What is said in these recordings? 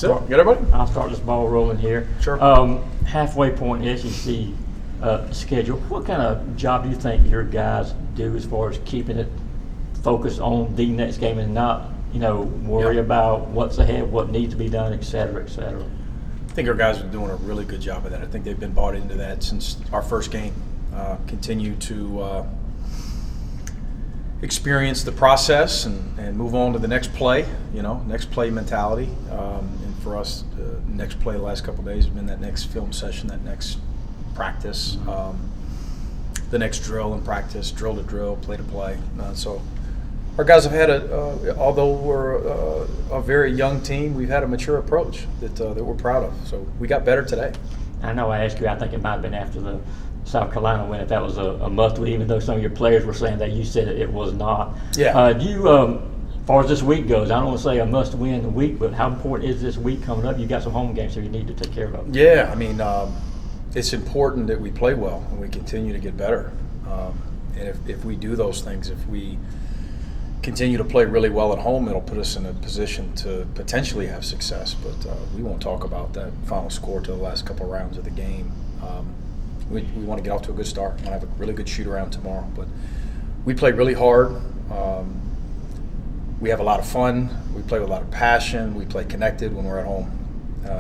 Get everybody? I'll start this ball rolling here. Sure. Halfway point SEC schedule. What kind of job do you think your guys do as far as keeping it focused on the next game and not, worry about what's ahead, what needs to be done, et cetera, et cetera? I think our guys are doing a really good job of that. I think they've been bought into that since our first game. Continue to experience the process and move on to the next play, next play mentality. And for us, the next play the last couple of days has been that next film session, that next practice, the next drill and practice, drill to drill, play to play. So our guys have had although we're a very young team, we've had a mature approach that we're proud of. So we got better today. I know I asked you, I think it might have been after the South Carolina win, if that was a must-win, even though some of your players were saying that, you said it was not. Yeah. As far as this week goes, I don't want to say a must-win week, but how important is this week coming up? You got some home games, so you need to take care of. Yeah, I mean, it's important that we play well and we continue to get better. And if we do those things, if we continue to play really well at home, it'll put us in a position to potentially have success. But we won't talk about that final score till the last couple of rounds of the game. We want to get off to a good start. We want to have a really good shoot-around tomorrow. But we play really hard. We have a lot of fun. We play with a lot of passion. We play connected when we're at home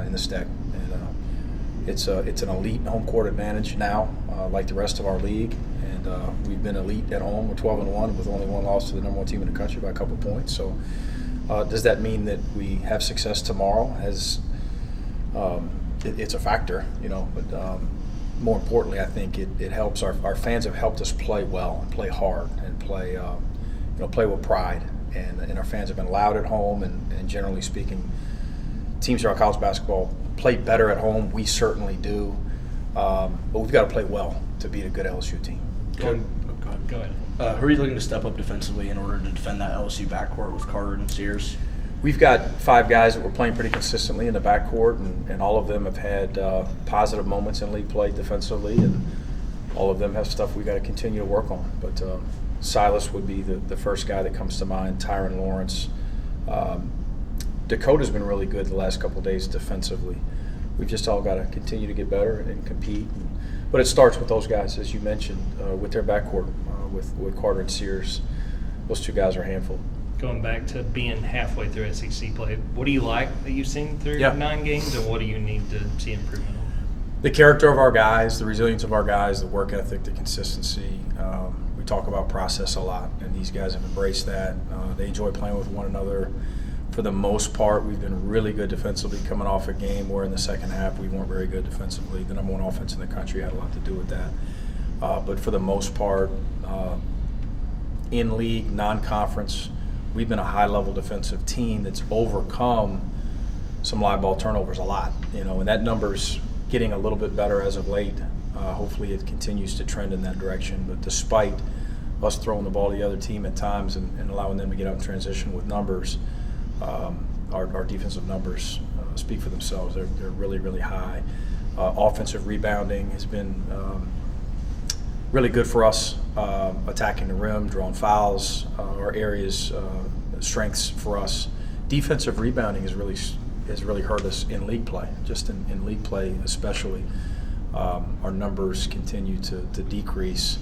in the Stick. And it's an elite home court advantage now, like the rest of our league. And we've been elite at home. We're 12-1 with only one loss to the number one team in the country by a couple of points. So does that mean that we have success tomorrow? It's a factor, but more importantly, I think it helps. Our fans have helped us play well and play hard and play with pride. And our fans have been loud at home. And generally speaking, teams throughout college basketball play better at home. We certainly do. But we've got to play well to beat a good LSU team. Go ahead. Who are you looking to step up defensively in order to defend that LSU backcourt with Carter and Sears? We've got 5 guys that we're playing pretty consistently in the backcourt, and all of them have had positive moments in league play defensively, and all of them have stuff we got to continue to work on. But Silas would be the first guy that comes to mind, Tyron Lawrence. Dakota's been really good the last couple of days defensively. We've just all got to continue to get better and compete. But it starts with those guys, as you mentioned, with their backcourt, with Carter and Sears. Those 2 guys are a handful. Going back to being halfway through SEC play, what do you like that you've seen through 9 games, and what do you need to see improvement on? The character of our guys, the resilience of our guys, the work ethic, the consistency. We talk about process a lot, and these guys have embraced that. They enjoy playing with one another. For the most part, we've been really good defensively coming off a game where in the second half we weren't very good defensively. The number one offense in the country had a lot to do with that. But for the most part, in league, non-conference, we've been a high-level defensive team that's overcome some live ball turnovers a lot, and that number's getting a little bit better as of late. Hopefully it continues to trend in that direction. But despite us throwing the ball to the other team at times and allowing them to get out in transition with numbers, our defensive numbers speak for themselves. They're really, really high. Offensive rebounding has been really good for us, attacking the rim, drawing fouls, are areas, strengths for us. Defensive rebounding has really hurt us in league play, just in league play especially. Our numbers continue to decrease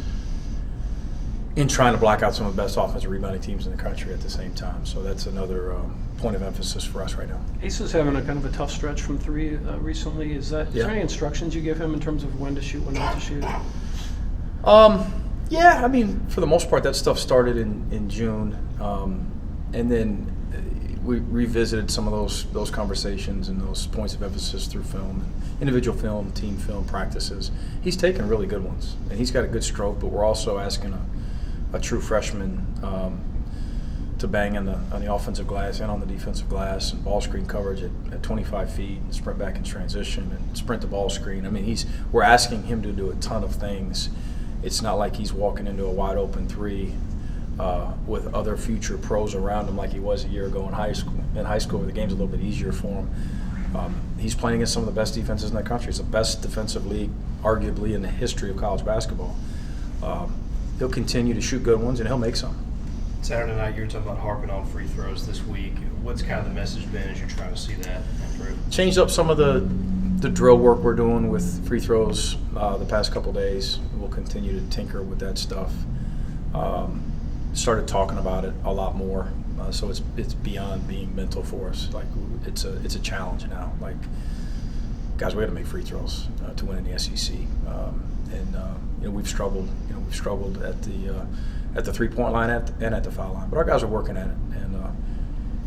in trying to block out some of the best offensive rebounding teams in the country at the same time. So that's another point of emphasis for us right now. Ace is having a kind of a tough stretch from 3 recently. Is there any instructions you give him in terms of when to shoot, when not to shoot? Yeah, I mean, for the most part, that stuff started in June, and then we revisited some of those conversations and those points of emphasis through film, and individual film, team film practices. He's taken really good ones, and he's got a good stroke. But we're also asking a true freshman to bang on the offensive glass and on the defensive glass, and ball screen coverage at 25 feet, and sprint back in transition, and sprint the ball screen. I mean, we're asking him to do a ton of things. It's not like he's walking into a wide open 3 with other future pros around him like he was a year ago in high school. In high school, where the game's a little bit easier for him. He's playing against some of the best defenses in the country. It's the best defensive league, arguably, in the history of college basketball. He'll continue to shoot good ones, and he'll make some. Saturday night, you were talking about harping on free throws this week. What's kind of the message been as you're trying to see that improve? Changed up some of the drill work we're doing with free throws the past couple days. We'll continue to tinker with that stuff. Started talking about it a lot more, so it's beyond being mental for us. Like it's a challenge now. Like, guys, we had to make free throws to win in the SEC, and we've struggled. We've struggled at the 3-point line and at the foul line, but our guys are working at it and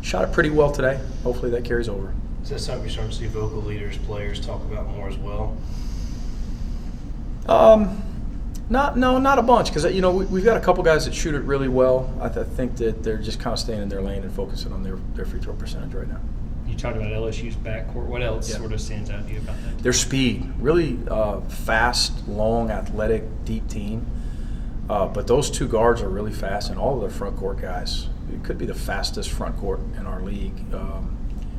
shot it pretty well today. Hopefully that carries over. Is that something you're starting to see vocal leaders, players talk about more as well? Not a bunch, because we've got a couple guys that shoot it really well. I think that they're just kind of staying in their lane and focusing on their free throw percentage right now. You talked about LSU's backcourt. What else sort of stands out to you about that? Their speed, really fast, long, athletic, deep team. But those two guards are really fast, and all of their front court guys. It could be the fastest front court in our league.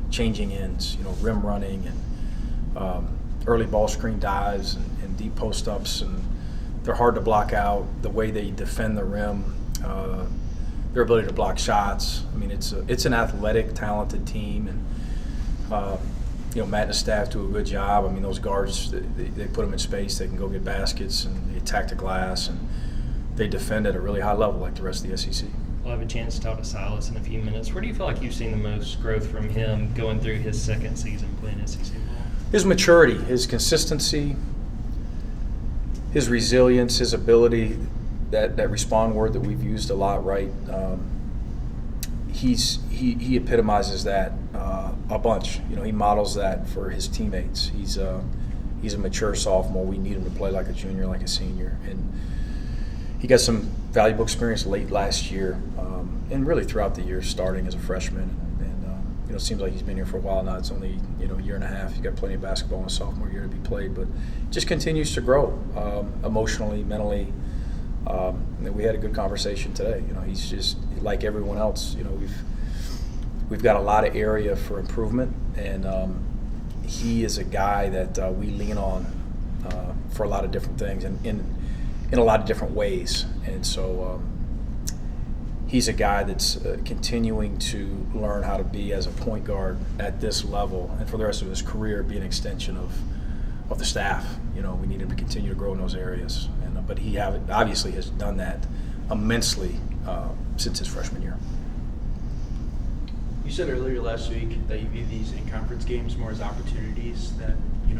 Changing ends, rim running and early ball screen dives and deep post ups, and they're hard to block out. The way they defend the rim, their ability to block shots. I mean, it's an athletic, talented team, and Matt and his staff do a good job. I mean, those guards, they put them in space. They can go get baskets, and they attack the glass, and they defend at a really high level like the rest of the SEC. We'll have a chance to talk to Silas in a few minutes. Where do you feel like you've seen the most growth from him going through his second season playing SEC ball? His maturity, his consistency, his resilience, his ability, that respond word that we've used a lot, right? He epitomizes that a bunch. He models that for his teammates. He's a mature sophomore. We need him to play like a junior, like a senior, and he got some valuable experience late last year, and really throughout the year, starting as a freshman. And it seems like he's been here for a while now. It's only a year and a half. He's got plenty of basketball in his sophomore year to be played, but just continues to grow emotionally, mentally. And we had a good conversation today. He's just like everyone else. We've got a lot of area for improvement, and he is a guy that we lean on for a lot of different things, and in a lot of different ways. And so he's a guy that's continuing to learn how to be as a point guard at this level, and for the rest of his career be an extension of the staff. We need him to continue to grow in those areas, but he obviously has done that immensely since his freshman year. You said earlier last week that you view these in-conference games more as opportunities than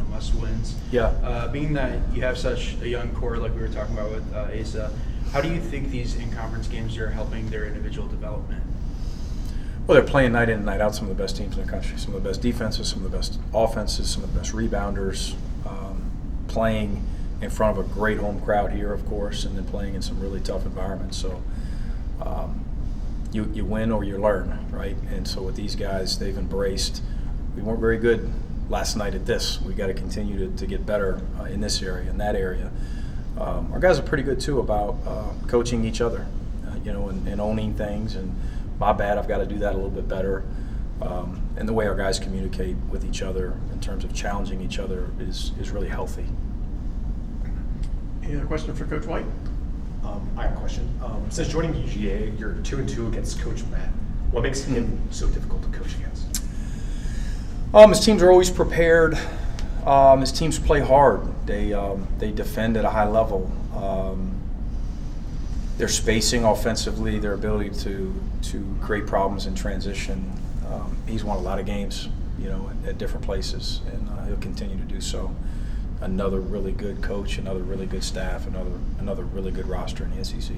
must-wins. Yeah. Being that you have such a young core, like we were talking about with Asa, how do you think these in-conference games are helping their individual development? Well, they're playing night in and night out some of the best teams in the country, some of the best defenses, some of the best offenses, some of the best rebounders, playing in front of a great home crowd here, of course, and then playing in some really tough environments. So you win or you learn, right? And so with these guys, they've embraced, we weren't very good last night at this. We got to continue to get better in this area, in that area. Our guys are pretty good too about coaching each other, and owning things. And my bad, I've got to do that a little bit better. And the way our guys communicate with each other in terms of challenging each other is really healthy. Any other question for Coach White? I have a question. Since joining UGA, you're 2-2 against Coach Matt. What makes him so difficult to coach against? His teams are always prepared. His teams play hard. They defend at a high level. Their spacing offensively, their ability to create problems in transition. He's won a lot of games, at different places, and he'll continue to do so. Another really good coach, another really good staff, another really good roster in the SEC.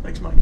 Thanks, Mike.